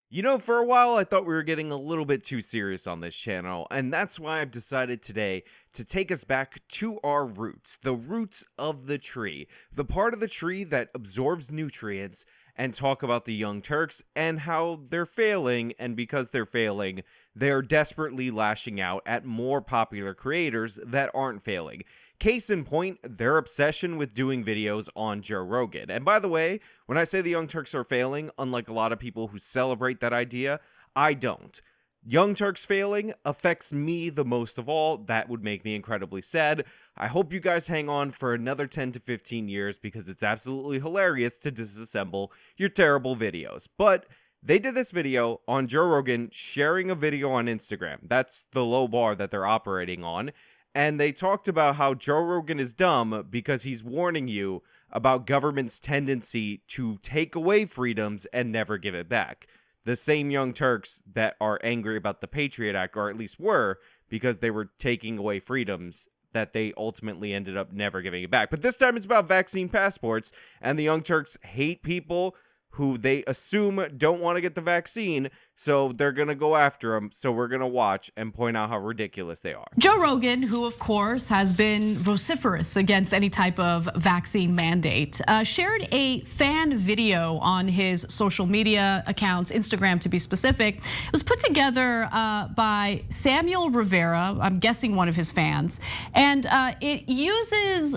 You know, for a while I thought we were getting a little bit too serious on this channel, and that's why I've decided today to take us back to our roots, the roots of the tree, the part of the tree that absorbs nutrients, and talk about the Young Turks and how they're failing, and because they're failing, they're desperately lashing out at more popular creators that aren't failing. Case in point, their obsession with doing videos on Joe Rogan. And by the way, when I say the Young Turks are failing, unlike a lot of people who celebrate that idea, I don't. Young Turks failing affects me the most of all. That would make me incredibly sad. I hope you guys hang on for another 10 to 15 years because it's absolutely hilarious to disassemble your terrible videos. But they did this video on Joe Rogan sharing a video on Instagram. That's the low bar that they're operating on. And they talked about how Joe Rogan is dumb because he's warning you about government's tendency to take away freedoms and never give it back. The same Young Turks that are angry about the Patriot Act, or at least were, because they were taking away freedoms that they ultimately ended up never giving it back. But this time it's about vaccine passports, and the Young Turks hate people who they assume don't want to get the vaccine, so they're going to go after them. So we're going to watch and point out how ridiculous they are. Joe Rogan, who of course has been vociferous against any type of vaccine mandate, shared a fan video on his social media accounts, Instagram to be specific. It was put together by Samuel Rivera, I'm guessing one of his fans, and it uses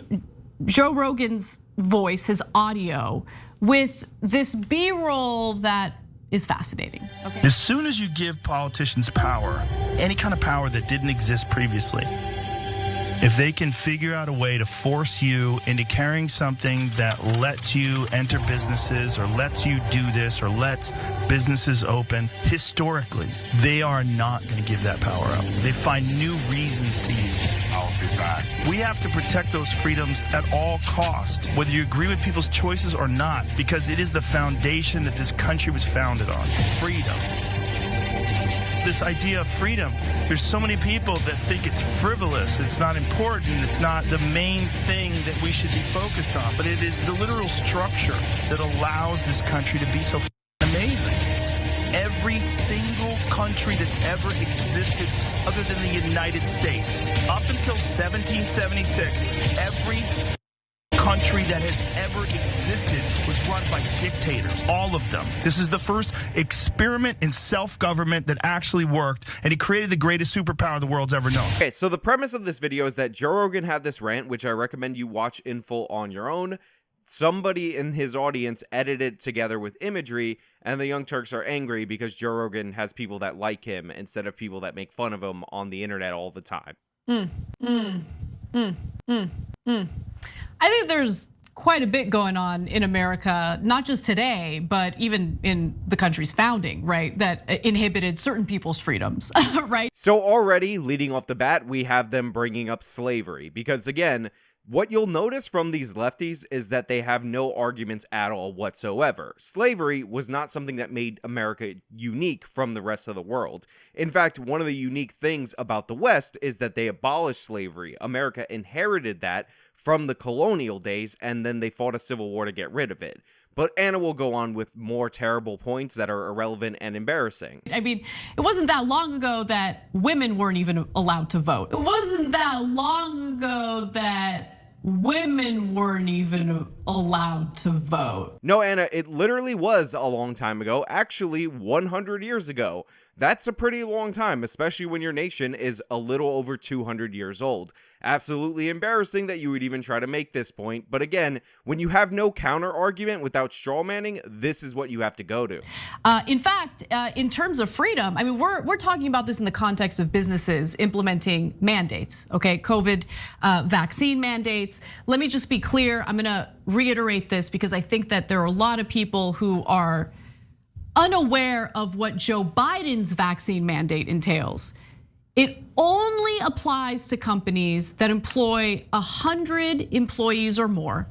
Joe Rogan's voice, his audio, with this B-roll that is fascinating. Okay. As soon as you give politicians power, any kind of power that didn't exist previously, if they can figure out a way to force you into carrying something that lets you enter businesses or lets you do this or lets businesses open, historically, they are not going to give that power up. They find new reasons to use it. I'll be back. We have to protect those freedoms at all costs, whether you agree with people's choices or not, because it is the foundation that this country was founded on, freedom. This idea of freedom, there's so many people that think it's frivolous, it's not important, it's not the main thing that we should be focused on, but it is the literal structure that allows this country to be so amazing. Every single country that's ever existed other than the United States, up until 1776, every country that has ever existed was run by dictators, all of them. This is the first experiment in self-government that actually worked, and it created the greatest superpower the world's ever known. Okay, so the premise of this video is that Joe Rogan had this rant, which I recommend you watch in full on your own. Somebody in his audience edited it together with imagery, and the Young Turks are angry because Joe Rogan has people that like him instead of people that make fun of him on the internet all the time. I think there's quite a bit going on in America, not just today, but even in the country's founding, right? That inhibited certain people's freedoms, right? So already, leading off the bat, we have them bringing up slavery. Because again, what you'll notice from these lefties is that they have no arguments at all whatsoever. Slavery was not something that made America unique from the rest of the world. In fact, one of the unique things about the West is that they abolished slavery. America inherited that from the colonial days, and then they fought a civil war to get rid of it. But Anna will go on with more terrible points that are irrelevant and embarrassing. I mean, it wasn't that long ago that women weren't even allowed to vote. It wasn't that long ago that women weren't even allowed to vote. No, Anna, it literally was a long time ago, actually 100 years ago. That's a pretty long time, especially when your nation is a little over 200 years old. Absolutely embarrassing that you would even try to make this point, but again, when you have no counter argument without strawmanning, this is what you have to go to. In fact, in terms of freedom, I mean, we're talking about this in the context of businesses implementing mandates, okay? COVID vaccine mandates. Let me just be clear, I'm gonna reiterate this because I think that there are a lot of people who are unaware of what Joe Biden's vaccine mandate entails. It only applies to companies that employ 100 employees or more.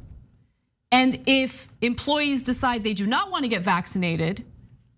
And if employees decide they do not want to get vaccinated,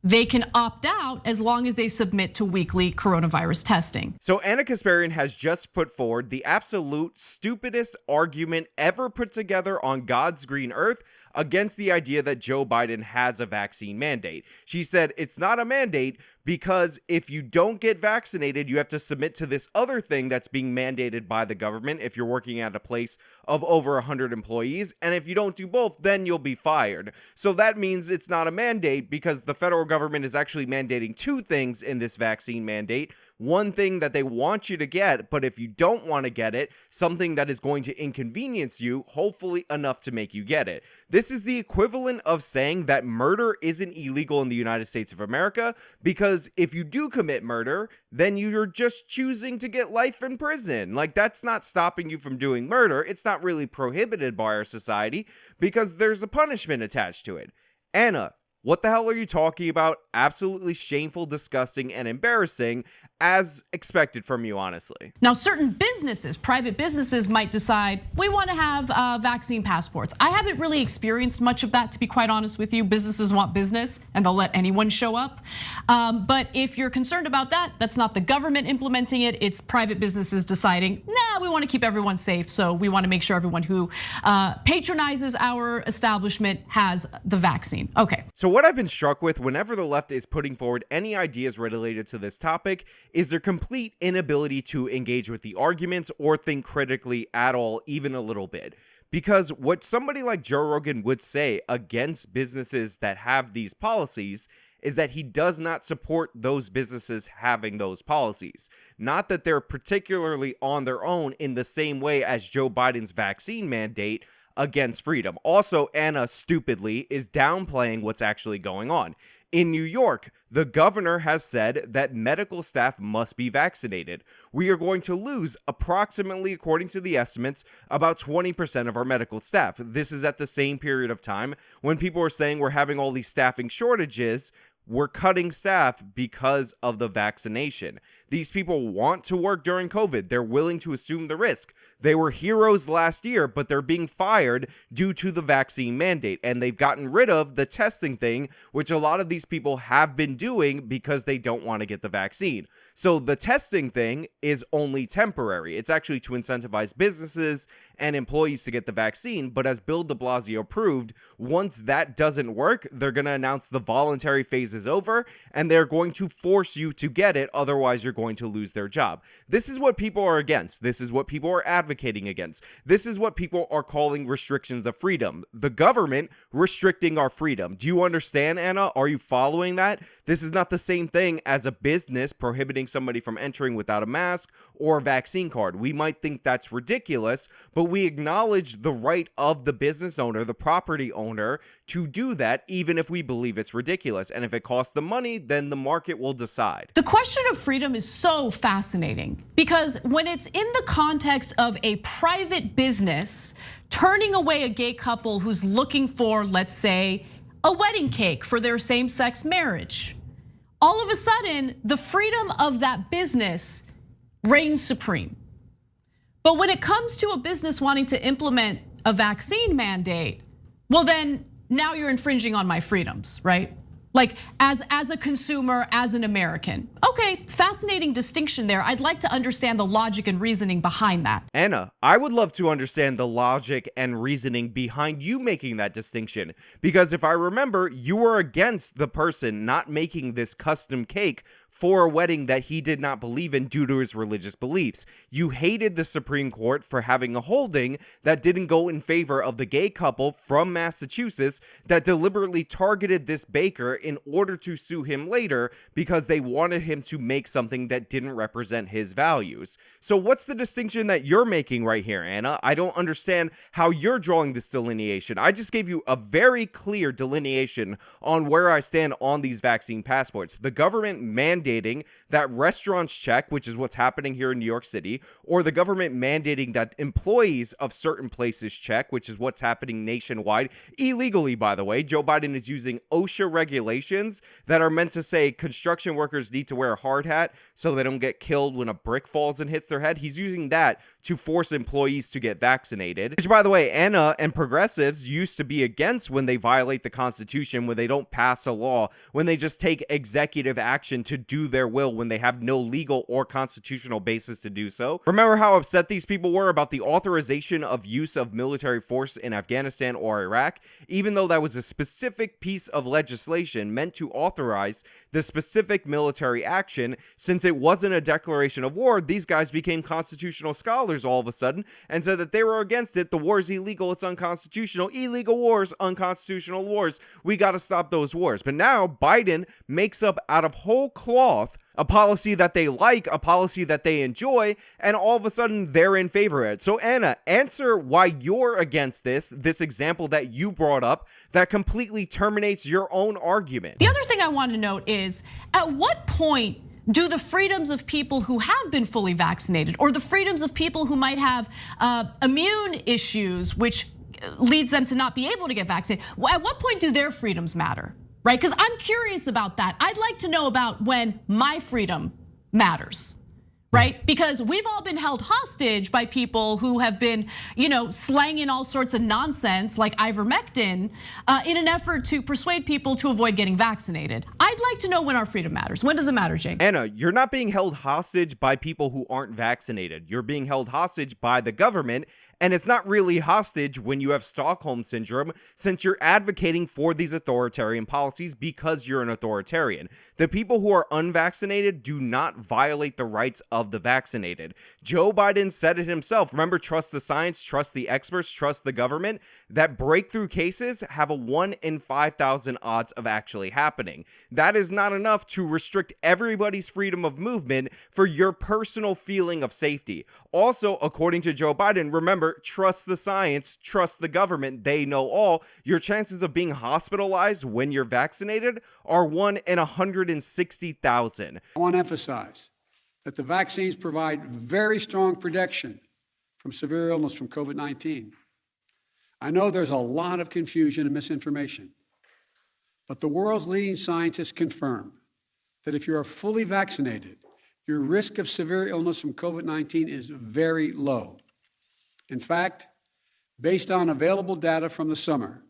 they can opt out as long as they submit to weekly coronavirus testing. So Anna Kasparian has just put forward the absolute stupidest argument ever put together on God's green earth against the idea that Joe Biden has a vaccine mandate. She said it's not a mandate because if you don't get vaccinated, you have to submit to this other thing that's being mandated by the government if you're working at a place of over 100 employees. And if you don't do both, then you'll be fired. So that means it's not a mandate because the federal government is actually mandating two things in this vaccine mandate. One thing that they want you to get, but if you don't want to get it, something that is going to inconvenience you, hopefully enough to make you get it. This is the equivalent of saying that murder isn't illegal in the United States of America, because if you do commit murder, then you're just choosing to get life in prison. Like, that's not stopping you from doing murder. It's not really prohibited by our society because there's a punishment attached to it. Anna, what the hell are you talking about? Absolutely shameful, disgusting, and embarrassing, as expected from you, honestly. Now, certain businesses, private businesses might decide, we want to have vaccine passports. I haven't really experienced much of that, to be quite honest with you. Businesses want business, and they'll let anyone show up. But if you're concerned about that, that's not the government implementing it. It's private businesses deciding, nah, we want to keep everyone safe, so we want to make sure everyone who patronizes our establishment has the vaccine. Okay. So what I've been struck with whenever the left is putting forward any ideas related to this topic is their complete inability to engage with the arguments or think critically at all, even a little bit. Because what somebody like Joe Rogan would say against businesses that have these policies is that he does not support those businesses having those policies. Not that they're particularly on their own in the same way as Joe Biden's vaccine mandate against freedom. Also, Anna stupidly is downplaying what's actually going on. In New York, the governor has said that medical staff must be vaccinated. We are going to lose approximately, according to the estimates, about 20% of our medical staff. This is at the same period of time when people are saying we're having all these staffing shortages. We're cutting staff because of the vaccination. These people want to work during COVID. They're willing to assume the risk. They were heroes last year, but they're being fired due to the vaccine mandate. And they've gotten rid of the testing thing, which a lot of these people have been doing because they don't want to get the vaccine. So the testing thing is only temporary. It's actually to incentivize businesses and employees to get the vaccine. But as Bill de Blasio proved, once that doesn't work, they're going to announce the voluntary phase is over and they're going to force you to get it. Otherwise, you're going to lose their job. This is what people are against. This is what people are advocating against. This is what people are calling restrictions of freedom. The government restricting our freedom. Do you understand, Anna? Are you following that? This is not the same thing as a business prohibiting somebody from entering without a mask or a vaccine card. We might think that's ridiculous, but we acknowledge the right of the business owner, the property owner, to do that, even if we believe it's ridiculous. And if it costs them money, then the market will decide. The question of freedom is so fascinating because when it's in the context of a private business turning away a gay couple who's looking for, let's say, a wedding cake for their same-sex marriage, all of a sudden, the freedom of that business reigns supreme. But when it comes to a business wanting to implement a vaccine mandate, well then, now you're infringing on my freedoms, right? Like as a consumer, as an American. Okay, fascinating distinction there. I'd like to understand the logic and reasoning behind that. Anna, I would love to understand the logic and reasoning behind you making that distinction. Because if I remember, you were against the person not making this custom cake for a wedding that he did not believe in due to his religious beliefs. You hated the Supreme Court for having a holding that didn't go in favor of the gay couple from Massachusetts that deliberately targeted this baker in order to sue him later because they wanted him to make something that didn't represent his values. So what's the distinction that you're making right here, Anna? I don't understand how you're drawing this delineation. I just gave you a very clear delineation on where I stand on these vaccine passports. The government mandating that restaurants check, which is what's happening here in New York City, or the government mandating that employees of certain places check, which is what's happening nationwide, illegally, by the way. Joe Biden is using OSHA regulations that are meant to say construction workers need to wear a hard hat so they don't get killed when a brick falls and hits their head. He's using that to force employees to get vaccinated, which, by the way, Anna and progressives used to be against when they violate the Constitution, when they don't pass a law, when they just take executive action to do their will when they have no legal or constitutional basis to do so. Remember how upset these people were about the authorization of use of military force in Afghanistan or Iraq, even though that was a specific piece of legislation meant to authorize the specific military action. Since it wasn't a declaration of war, these guys became constitutional scholars all of a sudden and said that they were against it. The war's illegal, it's unconstitutional. Illegal wars, unconstitutional wars. We got to stop those wars. But now Biden makes up out of whole cloth a policy that they like, a policy that they enjoy, and all of a sudden they're in favor of it. So Anna, answer why you're against this example that you brought up that completely terminates your own argument. The other thing I want to note is, at what point do the freedoms of people who have been fully vaccinated, or the freedoms of people who might have immune issues, which leads them to not be able to get vaccinated, at what point do their freedoms matter? Right? Because I'm curious about that. I'd like to know about when my freedom matters, right? Because we've all been held hostage by people who have been, slanging all sorts of nonsense like ivermectin in an effort to persuade people to avoid getting vaccinated. I'd like to know when our freedom matters. When does it matter, Jake? Anna, you're not being held hostage by people who aren't vaccinated. You're being held hostage by the government. And it's not really hostage when you have Stockholm syndrome, since you're advocating for these authoritarian policies because you're an authoritarian. The people who are unvaccinated do not violate the rights of the vaccinated. Joe Biden said it himself. Remember, trust the science, trust the experts, trust the government. That breakthrough cases have a 1 in 5,000 odds of actually happening. That is not enough to restrict everybody's freedom of movement for your personal feeling of safety. Also, according to Joe Biden, remember, trust the science, trust the government, they know all. Your chances of being hospitalized when you're vaccinated are 1 in 160,000. I want to emphasize that the vaccines provide very strong protection from severe illness from COVID-19. I know there's a lot of confusion and misinformation, but the world's leading scientists confirm that if you're fully vaccinated, your risk of severe illness from COVID-19 is very low. In fact, based on available data from the summer,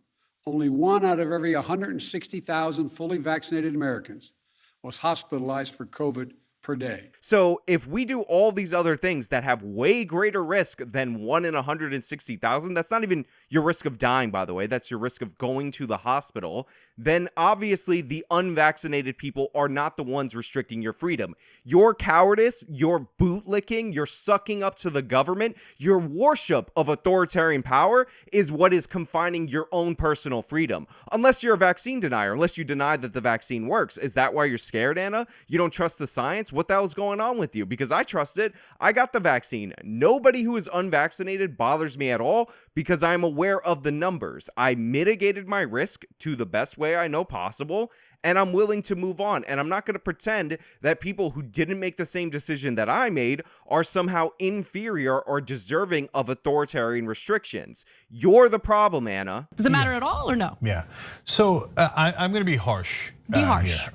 only 1 out of every 160,000 fully vaccinated Americans was hospitalized for COVID per day. So if we do all these other things that have way greater risk than 1 in 160,000, that's not even your risk of dying, by the way, that's your risk of going to the hospital, then obviously the unvaccinated people are not the ones restricting your freedom. Your cowardice, your bootlicking, your sucking up to the government, your worship of authoritarian power is what is confining your own personal freedom. Unless you're a vaccine denier, unless you deny that the vaccine works. Is that why you're scared, Anna? You don't trust the science? What the hell's going on with you? Because I trust it. I got the vaccine. Nobody who is unvaccinated bothers me at all because I'm aware of the numbers. I mitigated my risk to the best way I know possible, and I'm willing to move on. And I'm not going to pretend that people who didn't make the same decision that I made are somehow inferior or deserving of authoritarian restrictions. You're the problem, Anna. Does it matter at all or no? Yeah. So I'm going to be harsh. Be harsh.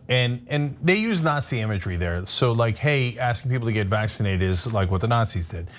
And they use Nazi imagery there. So like, hey, asking people to get vaccinated is like what the Nazis did.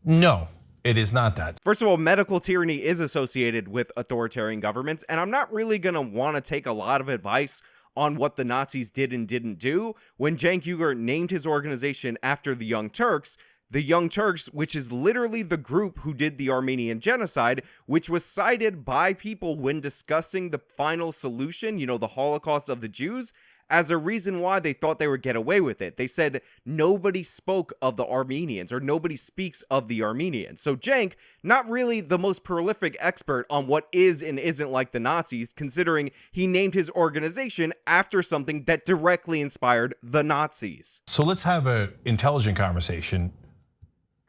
No. It is not that. First of all, medical tyranny is associated with authoritarian governments, and I'm not really going to want to take a lot of advice on what the Nazis did and didn't do. When Cenk Uygur named his organization after the Young Turks, which is literally the group who did the Armenian genocide, which was cited by people when discussing the final solution, the Holocaust of the Jews, as a reason why they thought they would get away with it. They said nobody spoke of the Armenians, or nobody speaks of the Armenians. So Cenk, not really the most prolific expert on what is and isn't like the Nazis, considering he named his organization after something that directly inspired the Nazis. So let's have an intelligent conversation.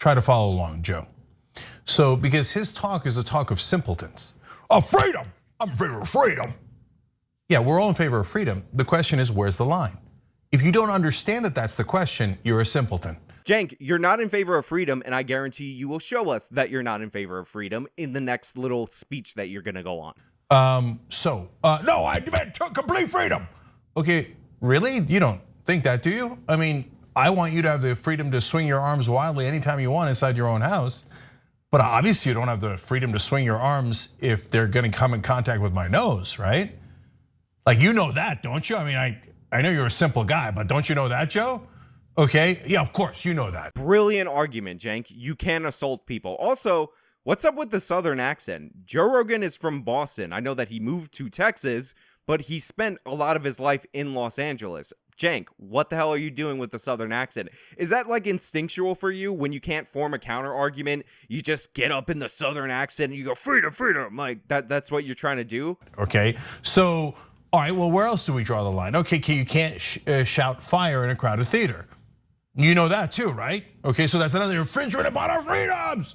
Try to follow along, Joe. So, because his talk is a talk of simpletons. Of freedom, I'm in favor of freedom. Yeah, we're all in favor of freedom. The question is, where's the line? If you don't understand that that's the question, you're a simpleton. Cenk, you're not in favor of freedom, and I guarantee you will show us that you're not in favor of freedom in the next little speech that you're gonna go on. No, I demand complete freedom. Okay, really? You don't think that, do you? I mean, I want you to have the freedom to swing your arms wildly anytime you want inside your own house. But obviously you don't have the freedom to swing your arms if they're gonna come in contact with my nose, right? Like, you know that, don't you? I mean, I know you're a simple guy, but don't you know that, Joe? Okay, yeah, of course, you know that. Brilliant argument, Cenk. You can assault people. Also, what's up with the Southern accent? Joe Rogan is from Boston. I know that he moved to Texas, but he spent a lot of his life in Los Angeles. Cenk, what the hell are you doing with the Southern accent? Is that like instinctual for you? When you can't form a counter argument, you just get up in the Southern accent and you go, freedom, freedom. Like, that's what you're trying to do? Okay, so, all right, well, where else do we draw the line? Okay, you can't shout fire in a crowded theater. You know that too, right? Okay, so that's another infringement upon our freedoms,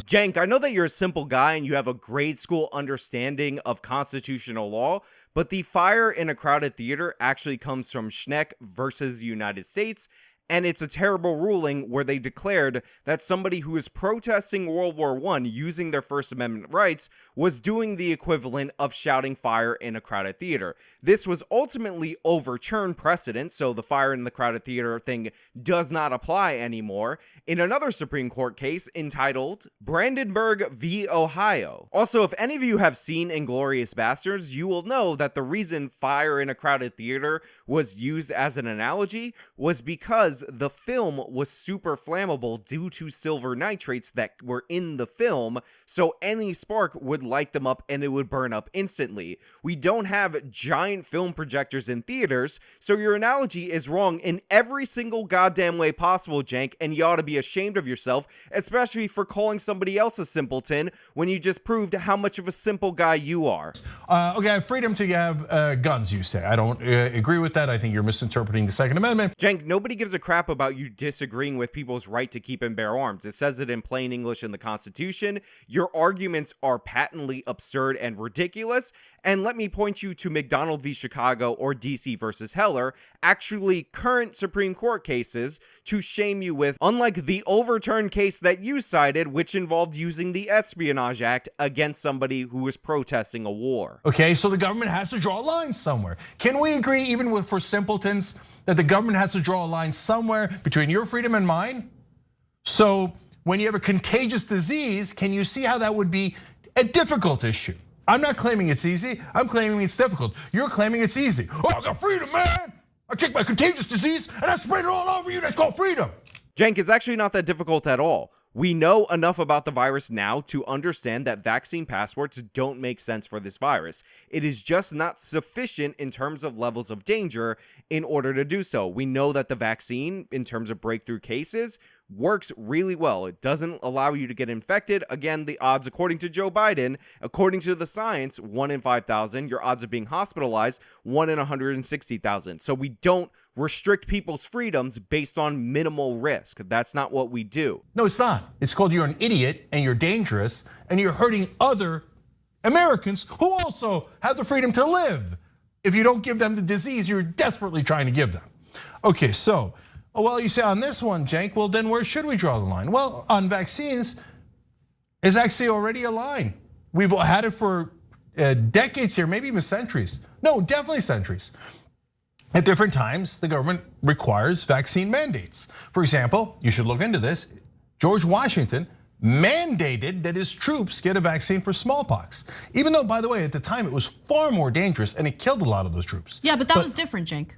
Cenk, I know that you're a simple guy and you have a grade school understanding of constitutional law, but the fire in a crowded theater actually comes from Schneck versus United States. And it's a terrible ruling where they declared that somebody who is protesting World War I using their First Amendment rights was doing the equivalent of shouting fire in a crowded theater. This was ultimately overturned precedent, so the fire in the crowded theater thing does not apply anymore in another Supreme Court case entitled Brandenburg v. Ohio. Also, if any of you have seen Inglourious Basterds, you will know that the reason fire in a crowded theater was used as an analogy was because the film was super flammable due to silver nitrates that were in the film, so any spark would light them up and it would burn up instantly. We don't have giant film projectors in theaters, so your analogy is wrong in every single goddamn way possible, Cenk, and you ought to be ashamed of yourself, especially for calling somebody else a simpleton when you just proved how much of a simple guy you are. Okay, I have freedom to have guns, you say. I don't agree with that. I think you're misinterpreting the Second Amendment. Cenk, nobody gives a crap about you disagreeing with people's right to keep and bear arms. It says it in plain English in the Constitution. Your arguments are patently absurd and ridiculous. And let me point you to McDonald v. Chicago or DC versus Heller, actually current Supreme Court cases to shame you with, unlike the overturned case that you cited, which involved using the Espionage Act against somebody who was protesting a war. Okay, so the government has to draw a line somewhere. Can we agree, even for simpletons, that the government has to draw a line somewhere between your freedom and mine? So when you have a contagious disease, can you see how that would be a difficult issue? I'm not claiming it's easy, I'm claiming it's difficult. You're claiming it's easy. Oh, I got freedom, man. I take my contagious disease and I spread it all over you, that's called freedom. Cenk, it's actually not that difficult at all. We know enough about the virus now to understand that vaccine passports don't make sense for this virus. It is just not sufficient in terms of levels of danger in order to do so. We know that the vaccine, in terms of breakthrough cases, works really well. It doesn't allow you to get infected. Again, the odds, according to Joe Biden, according to the science, 1 in 5,000. Your odds of being hospitalized, 1 in 160,000. So we don't restrict people's freedoms based on minimal risk. That's not what we do. No, it's not. It's called you're an idiot and you're dangerous and you're hurting other Americans who also have the freedom to live. If you don't give them the disease you're desperately trying to give them. Okay, so, well, you say on this one, Cenk, well, then where should we draw the line? Well, on vaccines, there's actually already a line. We've had it for decades here, maybe even centuries. No, definitely centuries. At different times, the government requires vaccine mandates. For example, you should look into this. George Washington mandated that his troops get a vaccine for smallpox. Even though, by the way, at the time it was far more dangerous and it killed a lot of those troops. Yeah, but that was different, Cenk.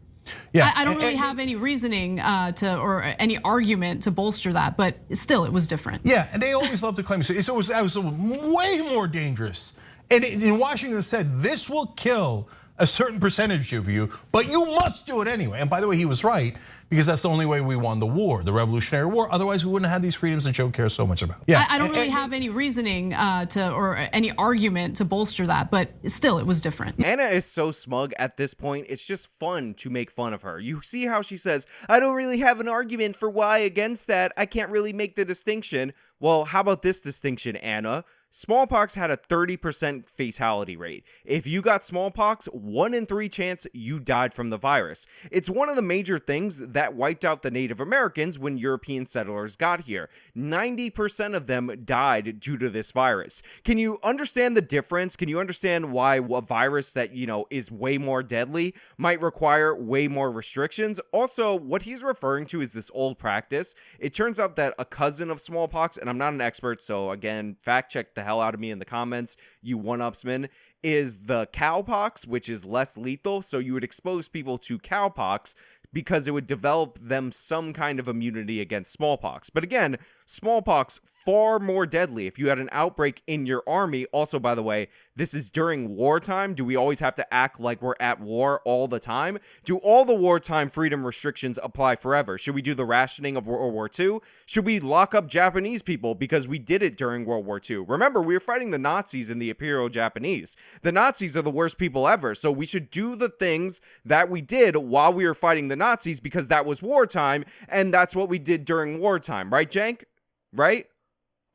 Yeah, I don't really have any reasoning or any argument to bolster that, but still, it was different. Yeah, and they always love to claim it was way more dangerous. And in Washington said, this will kill a certain percentage of you, but you must do it anyway. And by the way, he was right, because that's the only way we won the war, the Revolutionary War. Otherwise, we wouldn't have these freedoms that Joe cares so much about. Yeah, I don't really have any reasoning or any argument to bolster that, but still, it was different. Anna is so smug at this point, it's just fun to make fun of her. You see how she says, I don't really have an argument for why against that. I can't really make the distinction. Well, how about this distinction, Anna? Smallpox had a 30% fatality rate. If you got smallpox, 1 in 3 chance you died from the virus. It's one of the major things that wiped out the Native Americans when European settlers got here. 90% of them died due to this virus. Can you understand the difference? Can you understand why a virus that, is way more deadly might require way more restrictions? Also, what he's referring to is this old practice. It turns out that a cousin of smallpox, and I'm not an expert, so again, fact check the hell out of me in the comments, you one-upsmen, is the cowpox, which is less lethal. So you would expose people to cowpox because it would develop them some kind of immunity against smallpox. But again, smallpox far more deadly. If you had an outbreak in your army, also, by the way, this is during wartime. Do we always have to act like we're at war all the time? Do all the wartime freedom restrictions apply forever? Should we do the rationing of World War II? Should we lock up Japanese people because we did it during World War II? Remember, we were fighting the Nazis and the Imperial Japanese. The Nazis are the worst people ever, so we should do the things that we did while we were fighting the Nazis because that was wartime, and that's what we did during wartime. Right, Jank? Right?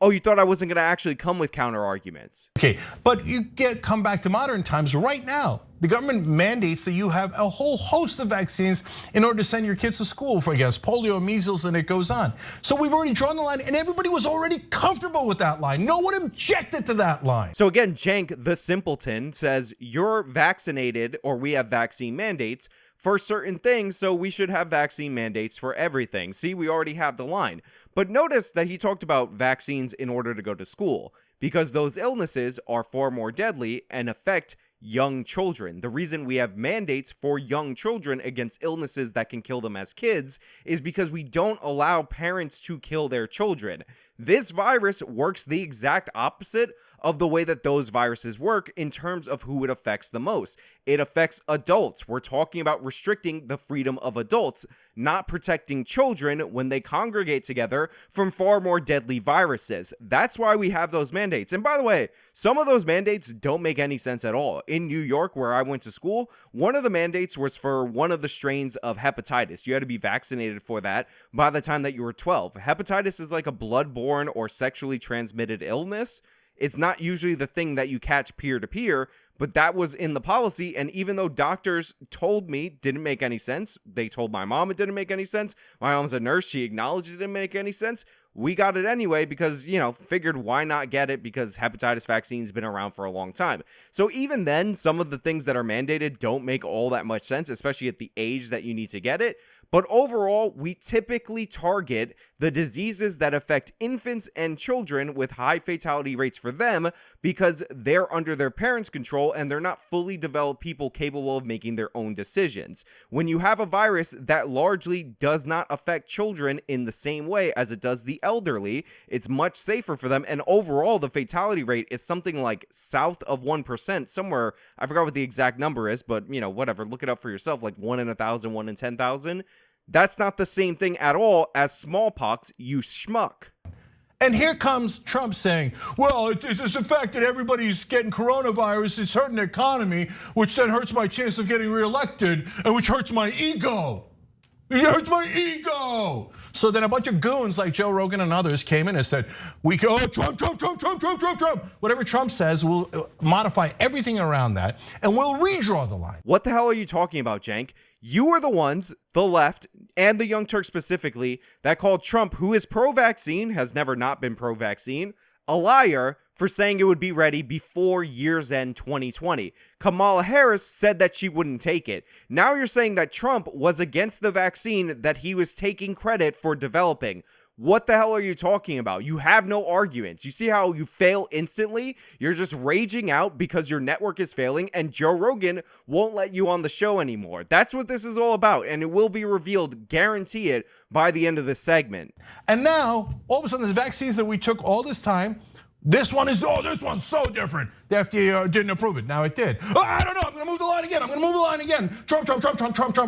Oh, you thought I wasn't going to actually come with counter arguments. Okay, but come back to modern times right now. The government mandates that you have a whole host of vaccines in order to send your kids to school for against polio, measles, and it goes on. So we've already drawn the line, and everybody was already comfortable with that line. No one objected to that line. So again, Jank, the simpleton, says you're vaccinated, or we have vaccine mandates for certain things, so we should have vaccine mandates for everything. See, we already have the line. But notice that he talked about vaccines in order to go to school, because those illnesses are far more deadly and affect young children. The reason we have mandates for young children against illnesses that can kill them as kids is because we don't allow parents to kill their children. This virus works the exact opposite of the way that those viruses work in terms of who it affects the most. It affects adults. We're talking about restricting the freedom of adults, not protecting children when they congregate together from far more deadly viruses. That's why we have those mandates. And by the way, some of those mandates don't make any sense at all. In New York, where I went to school, one of the mandates was for one of the strains of hepatitis. You had to be vaccinated for that by the time that you were 12. Hepatitis is like a bloodborne or sexually transmitted illness. It's not usually the thing that you catch peer-to-peer, but that was in the policy. And even though doctors told me it didn't make any sense, they told my mom it didn't make any sense. My mom's a nurse. She acknowledged it didn't make any sense. We got it anyway because, figured why not get it, because hepatitis vaccine's been around for a long time. So even then, some of the things that are mandated don't make all that much sense, especially at the age that you need to get it. But overall, we typically target the diseases that affect infants and children with high fatality rates for them because they're under their parents' control and they're not fully developed people capable of making their own decisions. When you have a virus that largely does not affect children in the same way as it does the elderly, it's much safer for them. And overall, the fatality rate is something like south of 1%, somewhere. I forgot what the exact number is, but whatever, look it up for yourself, like 1 in 1,000, 1 in 10,000. That's not the same thing at all as smallpox, you schmuck. And here comes Trump saying, well, it's the fact that everybody's getting coronavirus, it's hurting the economy, which then hurts my chance of getting reelected, and which hurts my ego. It hurts my ego. So then a bunch of goons like Joe Rogan and others came in and said, Trump. Whatever Trump says, we'll modify everything around that, and we'll redraw the line. What the hell are you talking about, Jank? You are the ones, the left, and the Young Turks specifically, that called Trump, who is pro-vaccine, has never not been pro-vaccine, a liar for saying it would be ready before year's end 2020. Kamala Harris said that she wouldn't take it. Now you're saying that Trump was against the vaccine that he was taking credit for developing. What the hell are you talking about? You have no arguments. You see how you fail instantly? You're just raging out because your network is failing and Joe Rogan won't let you on the show anymore. That's what this is all about, and it will be revealed, guarantee it, by the end of this segment. And now, all of a sudden, the vaccines that we took all this time, this one's so different. The FDA didn't approve it. Now it did. I don't know. I'm going to move the line again. Trump,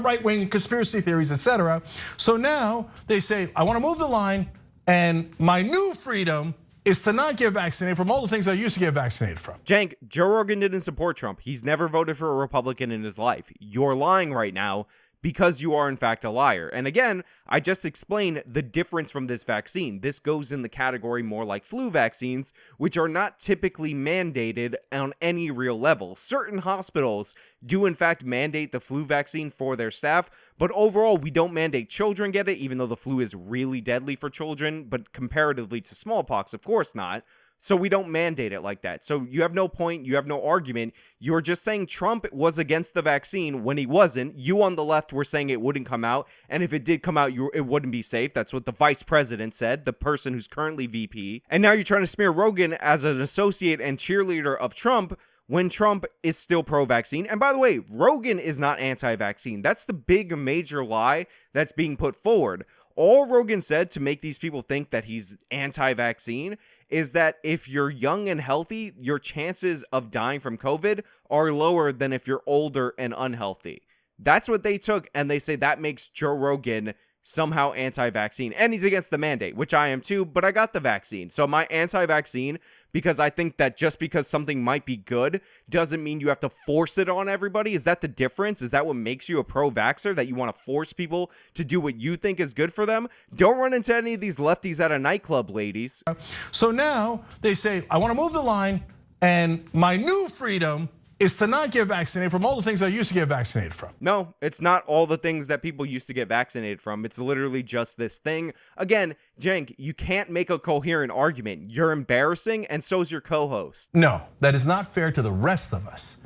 right-wing conspiracy theories, etc. So now they say, I want to move the line, and my new freedom is to not get vaccinated from all the things I used to get vaccinated from. Jank, Joe Rogan didn't support Trump. He's never voted for a Republican in his life. You're lying right now because you are in fact a liar. And again, I just explained the difference from this vaccine. This goes in the category more like flu vaccines, which are not typically mandated on any real level. Certain hospitals do in fact mandate the flu vaccine for their staff, but overall we don't mandate children get it, even though the flu is really deadly for children, but comparatively to smallpox, of course not. So we don't mandate it like that. So you have no point, you have no argument. You're just saying Trump was against the vaccine when he wasn't. You on the left were saying it wouldn't come out, and if it did come out, it wouldn't be safe. That's what the vice president said, the person who's currently VP. And now you're trying to smear Rogan as an associate and cheerleader of Trump when Trump is still pro-vaccine. And by the way, Rogan is not anti-vaccine. That's the big major lie that's being put forward. All Rogan said to make these people think that he's anti-vaccine is that if you're young and healthy, your chances of dying from COVID are lower than if you're older and unhealthy. That's what they took, and they say that makes Joe Rogan somehow anti-vaccine. And he's against the mandate, which I am too, but I got the vaccine. So am I anti-vaccine because I think that just because something might be good doesn't mean you have to force it on everybody? Is that the difference? Is that what makes you a pro-vaxxer, that you want to force people to do what you think is good for them? Don't run into any of these lefties at a nightclub, ladies. So now they say, I want to move the line, and my new freedom is to not get vaccinated from all the things I used to get vaccinated from. No, it's not all the things that people used to get vaccinated from. It's literally just this thing. Again, Cenk, you can't make a coherent argument. You're embarrassing, and so's your co-host. No, that is not fair to the rest of us.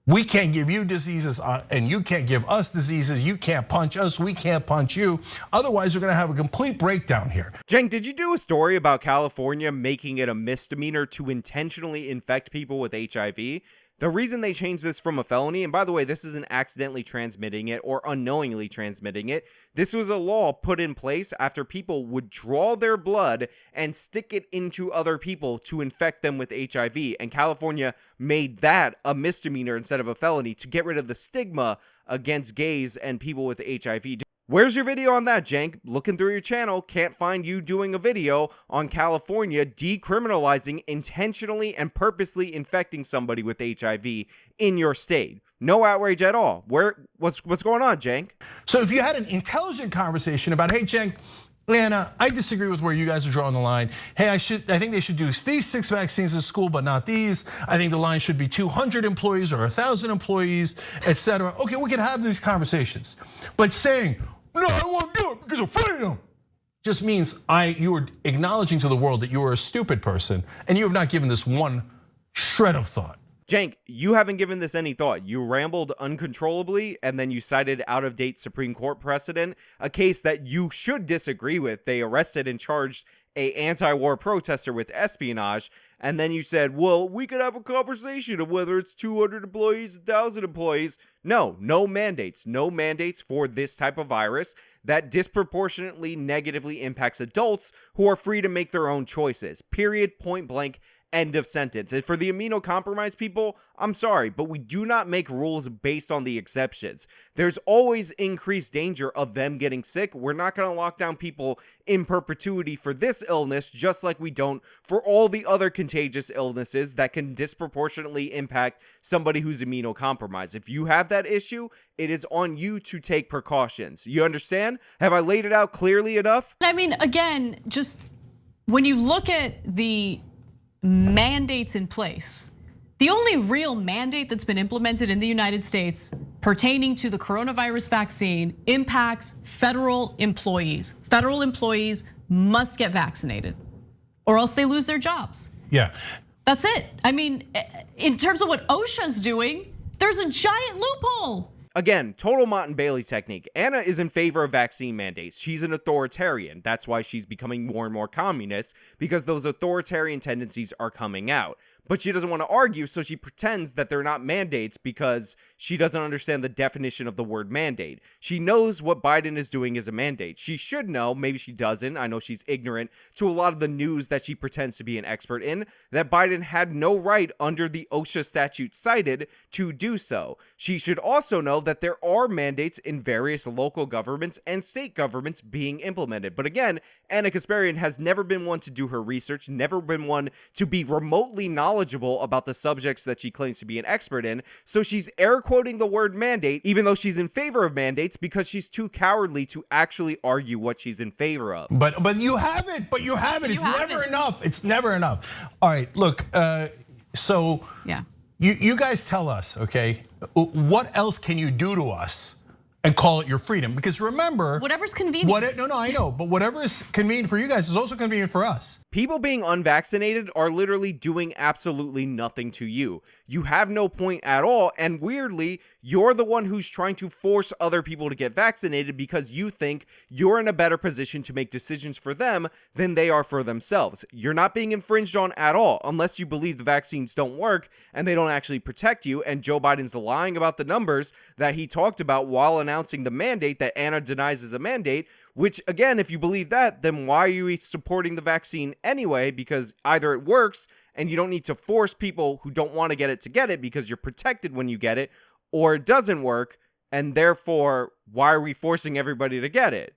We can't give you diseases, and you can't give us diseases. You can't punch us, we can't punch you. Otherwise, we're gonna have a complete breakdown here. Cenk, did you do a story about California making it a misdemeanor to intentionally infect people with HIV? The reason they changed this from a felony, and by the way, this isn't accidentally transmitting it or unknowingly transmitting it. This was a law put in place after people would draw their blood and stick it into other people to infect them with HIV. And California made that a misdemeanor instead of a felony to get rid of the stigma against gays and people with HIV. Where's your video on that, Cenk? Looking through your channel, can't find you doing a video on California decriminalizing intentionally and purposely infecting somebody with HIV in your state. No outrage at all. What's going on, Cenk? So if you had an intelligent conversation about, hey, Cenk, Anna, I disagree with where you guys are drawing the line. Hey, I think they should do these 6 vaccines in school, but not these. I think the line should be 200 employees or 1,000 employees, etc. Okay, we can have these conversations. But saying, no, I won't do it because of freedom, just means you are acknowledging to the world that you are a stupid person and you have not given this one shred of thought. Cenk, you haven't given this any thought. You rambled uncontrollably and then you cited out-of-date Supreme Court precedent, a case that you should disagree with. They arrested and charged an anti-war protester with espionage, and then you said, well, we could have a conversation of whether it's 200 employees, 1,000 employees. No mandates for this type of virus that disproportionately negatively impacts adults who are free to make their own choices. Period, point blank. End of sentence. And for the immunocompromised people, I'm sorry, but we do not make rules based on the exceptions. There's always increased danger of them getting sick. We're not going to lock down people in perpetuity for this illness, just like we don't for all the other contagious illnesses that can disproportionately impact somebody who's immunocompromised. If you have that issue, it is on you to take precautions. You understand? Have I laid it out clearly enough? I mean, again, just when you look at the mandates in place, the only real mandate that's been implemented in the United States pertaining to the coronavirus vaccine impacts federal employees. Federal employees must get vaccinated or else they lose their jobs. Yeah. That's it. I mean, in terms of what OSHA's doing, there's a giant loophole. Again, total Mott and Bailey technique. Anna is in favor of vaccine mandates. She's an authoritarian. That's why she's becoming more and more communist, because those authoritarian tendencies are coming out. But she doesn't want to argue, so she pretends that they're not mandates because she doesn't understand the definition of the word mandate. She knows what Biden is doing is a mandate. She should know, maybe she doesn't. I know she's ignorant to a lot of the news that she pretends to be an expert in, that Biden had no right under the OSHA statute cited to do so. She should also know that there are mandates in various local governments and state governments being implemented. But again, Anna Kasparian has never been one to do her research, never been one to be remotely knowledgeable knowledgeable about the subjects that she claims to be an expert in, so she's air quoting the word mandate, even though she's in favor of mandates, because she's too cowardly to actually argue what she's in favor of. But you have it. It's never enough. It's never enough. All right, look. So yeah, you guys tell us, okay? What else can you do to us and call it your freedom? Because remember, whatever's convenient. No, I know, but whatever is convenient for you guys is also convenient for us. People being unvaccinated are literally doing absolutely nothing to you. You have no point at all, and weirdly, you're the one who's trying to force other people to get vaccinated because you think you're in a better position to make decisions for them than they are for themselves. You're not being infringed on at all, unless you believe the vaccines don't work and they don't actually protect you, and Joe Biden's lying about the numbers that he talked about while announcing the mandate that Anna denies is a mandate, which, again, if you believe that, then why are you supporting the vaccine anyway? Because either it works and you don't need to force people who don't want to get it because you're protected when you get it, or it doesn't work, and therefore, why are we forcing everybody to get it?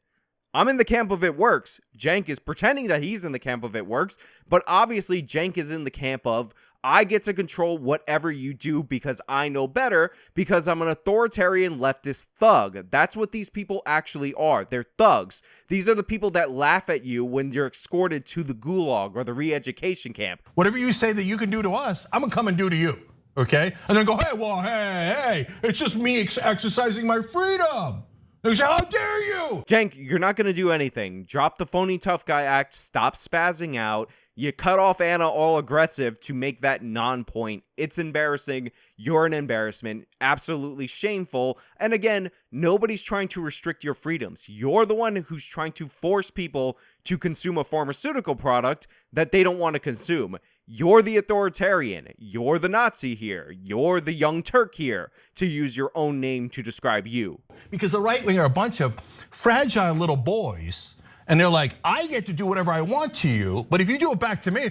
I'm in the camp of it works. Cenk is pretending that he's in the camp of it works, but obviously Cenk is in the camp of I get to control whatever you do because I know better, because I'm an authoritarian leftist thug. That's what these people actually are. They're thugs. These are the people that laugh at you when you're escorted to the gulag or the re-education camp. Whatever you say that you can do to us, I'm gonna come and do to you, okay? And then go, hey, it's just me exercising my freedom. They say, how dare you? Cenk, you're not going to do anything. Drop the phony tough guy act. Stop spazzing out. You cut off Anna all aggressive to make that non-point. It's embarrassing. You're an embarrassment. Absolutely shameful. And again, nobody's trying to restrict your freedoms. You're the one who's trying to force people to consume a pharmaceutical product that they don't want to consume. You're the authoritarian. You're the Nazi here. You're the young Turk here, to use your own name to describe you. Because the right wing are a bunch of fragile little boys, and they're like, I get to do whatever I want to you, but if you do it back to me,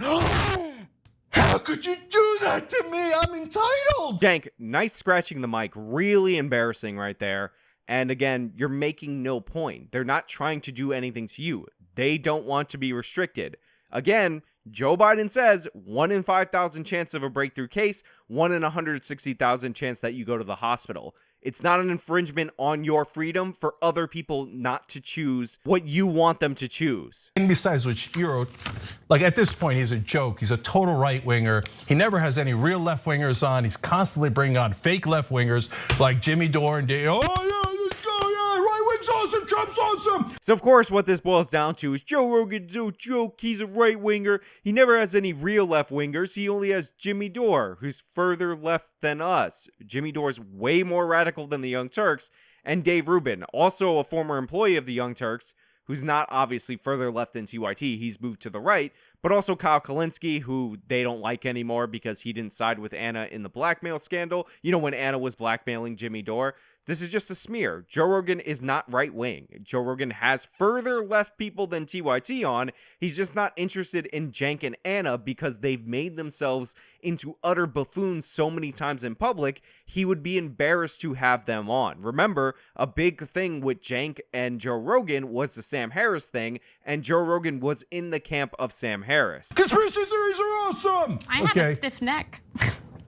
how could you do that to me? I'm entitled. Cenk, nice scratching the mic. Really embarrassing right there. And again, you're making no point. They're not trying to do anything to you. They don't want to be restricted. Again, Joe Biden says 1 in 5,000 chance of a breakthrough case, 1 in 160,000 chance that you go to the hospital. It's not an infringement on your freedom for other people not to choose what you want them to choose. And besides which, like at this point, he's a joke. He's a total right winger. He never has any real left wingers on. He's constantly bringing on fake left wingers like Jimmy Dore and Dave. Oh yeah, let's go, yeah, right wing's awesome, Trump's awesome. So of course, what this boils down to is Joe Rogan's no joke. He's a right winger. He never has any real left wingers. He only has Jimmy Dore, who's further left than us. Jimmy Dore's way more radical than the Young Turks, and Dave Rubin, also a former employee of the Young Turks, who's not obviously further left than TYT. He's moved to the right, but also Kyle Kalinske, who they don't like anymore because he didn't side with Anna in the blackmail scandal. You know, when Anna was blackmailing Jimmy Dore. This is just a smear. Joe Rogan is not right-wing. Joe Rogan has further left people than TYT on. He's just not interested in Cenk and Anna because they've made themselves into utter buffoons so many times in public, he would be embarrassed to have them on. Remember, a big thing with Cenk and Joe Rogan was the Sam Harris thing, and Joe Rogan was in the camp of Sam Harris. Conspiracy theories are awesome. I have a stiff neck.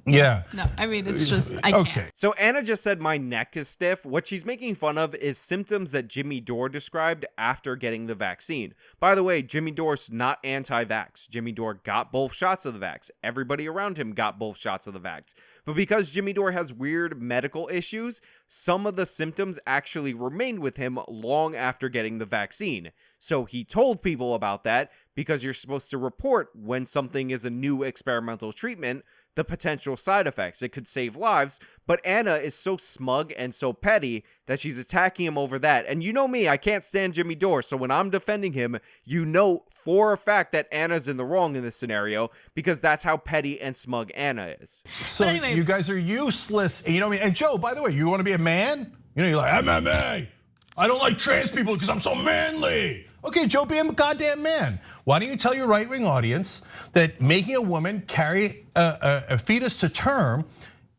Yeah. No, I mean, it's just, I can't. Okay. So Anna just said my neck is stiff. What she's making fun of is symptoms that Jimmy Dore described after getting the vaccine. By the way, Jimmy Dore's not anti-vax. Jimmy Dore got both shots of the vax. Everybody around him got both shots of the vax. But because Jimmy Dore has weird medical issues, some of the symptoms actually remained with him long after getting the vaccine. So he told people about that because you're supposed to report when something is a new experimental treatment, the potential side effects. It could save lives, but Anna is so smug and so petty that she's attacking him over that. And you know me, I can't stand Jimmy Dore, so when I'm defending him, you know for a fact that Anna's in the wrong in this scenario because that's how petty and smug Anna is. So anyway, you guys are useless, and you know what I mean? And Joe, by the way, you want to be a man? You know, you're like, MMA. I don't like trans people because I'm so manly. Okay, Joe, be a goddamn man. Why don't you tell your right-wing audience that making a woman carry a fetus to term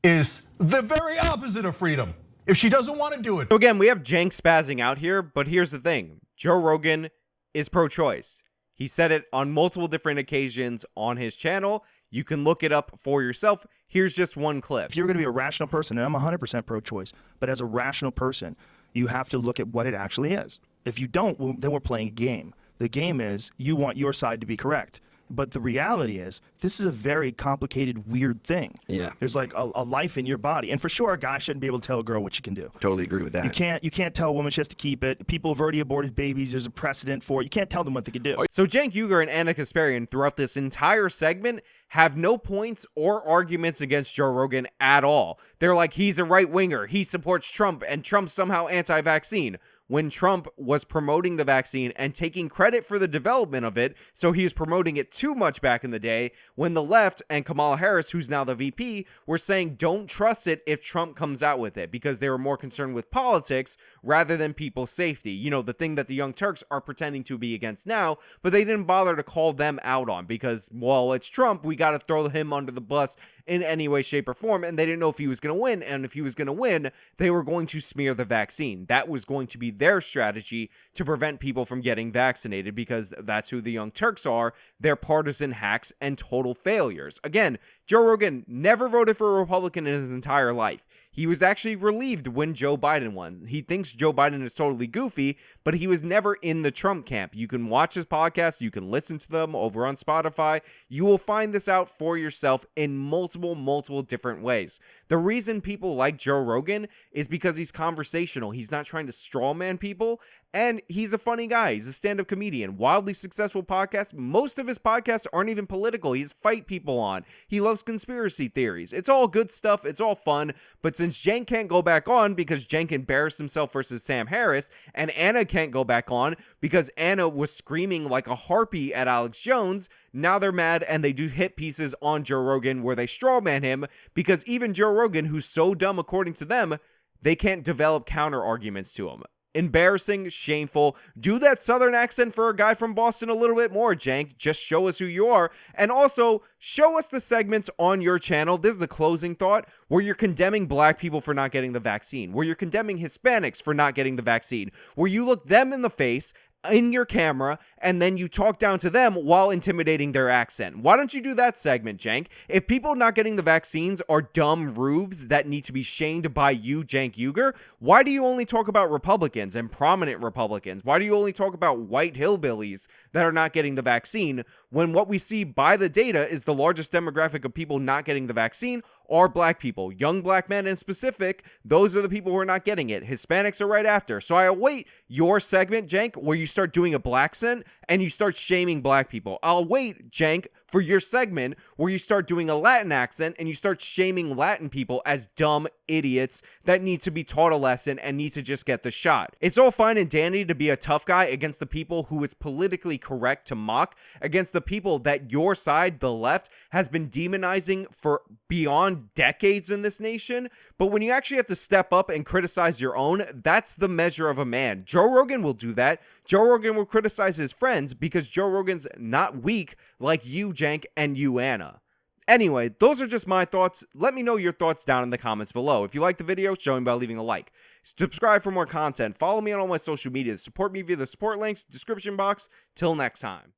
is the very opposite of freedom if she doesn't want to do it? So again, we have Cenk spazzing out here, but here's the thing. Joe Rogan is pro-choice. He said it on multiple different occasions on his channel. You can look it up for yourself. Here's just one clip. If you're going to be a rational person, and I'm 100% pro-choice, but as a rational person, you have to look at what it actually is. If you don't, then we're playing a game. The game is you want your side to be correct. But the reality is, this is a very complicated, weird thing. Yeah. There's like a life in your body. And for sure, a guy shouldn't be able to tell a girl what she can do. Totally agree with that. You can't tell a woman she has to keep it. People have already aborted babies. There's a precedent for it. You can't tell them what they can do. So Cenk Uygur and Anna Kasparian throughout this entire segment have no points or arguments against Joe Rogan at all. They're like, he's a right-winger, he supports Trump, and Trump's somehow anti-vaccine. When Trump was promoting the vaccine and taking credit for the development of it, so he was promoting it too much back in the day, when the left and Kamala Harris, who's now the VP, were saying don't trust it if Trump comes out with it, because they were more concerned with politics rather than people's safety. You know, the thing that the Young Turks are pretending to be against now, but they didn't bother to call them out on because, well, it's Trump, we got to throw him under the bus in any way, shape, or form, and they didn't know if he was going to win, and if he was going to win, they were going to smear the vaccine. That was going to be their strategy to prevent people from getting vaccinated, because that's who the Young Turks are. They're partisan hacks and total failures. Again, Joe Rogan never voted for a Republican in his entire life. He was actually relieved when Joe Biden won. He thinks Joe Biden is totally goofy, but he was never in the Trump camp. You can watch his podcast. You can listen to them over on Spotify. You will find this out for yourself in multiple different ways. The reason people like Joe Rogan is because he's conversational. He's not trying to strawman people, and he's a funny guy. He's a stand-up comedian. Wildly successful podcast. Most of his podcasts aren't even political. He's fight people on. He loves conspiracy theories. It's all good stuff. It's all fun. But since Cenk can't go back on because Cenk embarrassed himself versus Sam Harris, and Anna can't go back on because Anna was screaming like a harpy at Alex Jones, now they're mad and they do hit pieces on Joe Rogan where they strawman him, because even Joe Rogan, who's so dumb according to them, they can't develop counter arguments to him. Embarrassing, shameful. Do that Southern accent for a guy from Boston a little bit more, Cenk. Just show us who you are. And also, show us the segments on your channel. This is the closing thought, where you're condemning black people for not getting the vaccine, where you're condemning Hispanics for not getting the vaccine, where you look them in the face in your camera, and then you talk down to them while intimidating their accent. Why don't you do that segment, Cenk? If people not getting the vaccines are dumb rubes that need to be shamed by you, Cenk Uygur, why do you only talk about Republicans and prominent Republicans? Why do you only talk about white hillbillies that are not getting the vaccine, when what we see by the data is the largest demographic of people not getting the vaccine are black people, young black men in specific? Those are the people who are not getting it. Hispanics are right after. So I await your segment, Cenk, where you start doing a black accent and you start shaming black people. I'll wait, Cenk, for your segment where you start doing a Latin accent and you start shaming Latin people as dumb idiots that need to be taught a lesson and need to just get the shot. It's all fine and dandy to be a tough guy against the people who it's politically correct to mock, against the people that your side, the left, has been demonizing for beyond decades in this nation. But when you actually have to step up and criticize your own, that's the measure of a man. Joe Rogan will do that. Joe Rogan will criticize his friends because Joe Rogan's not weak like you, Cenk, and you, Anna. Anyway, those are just my thoughts. Let me know your thoughts down in the comments below. If you like the video, show me by leaving a like. Subscribe for more content. Follow me on all my social media. Support me via the support links, description box. Till next time.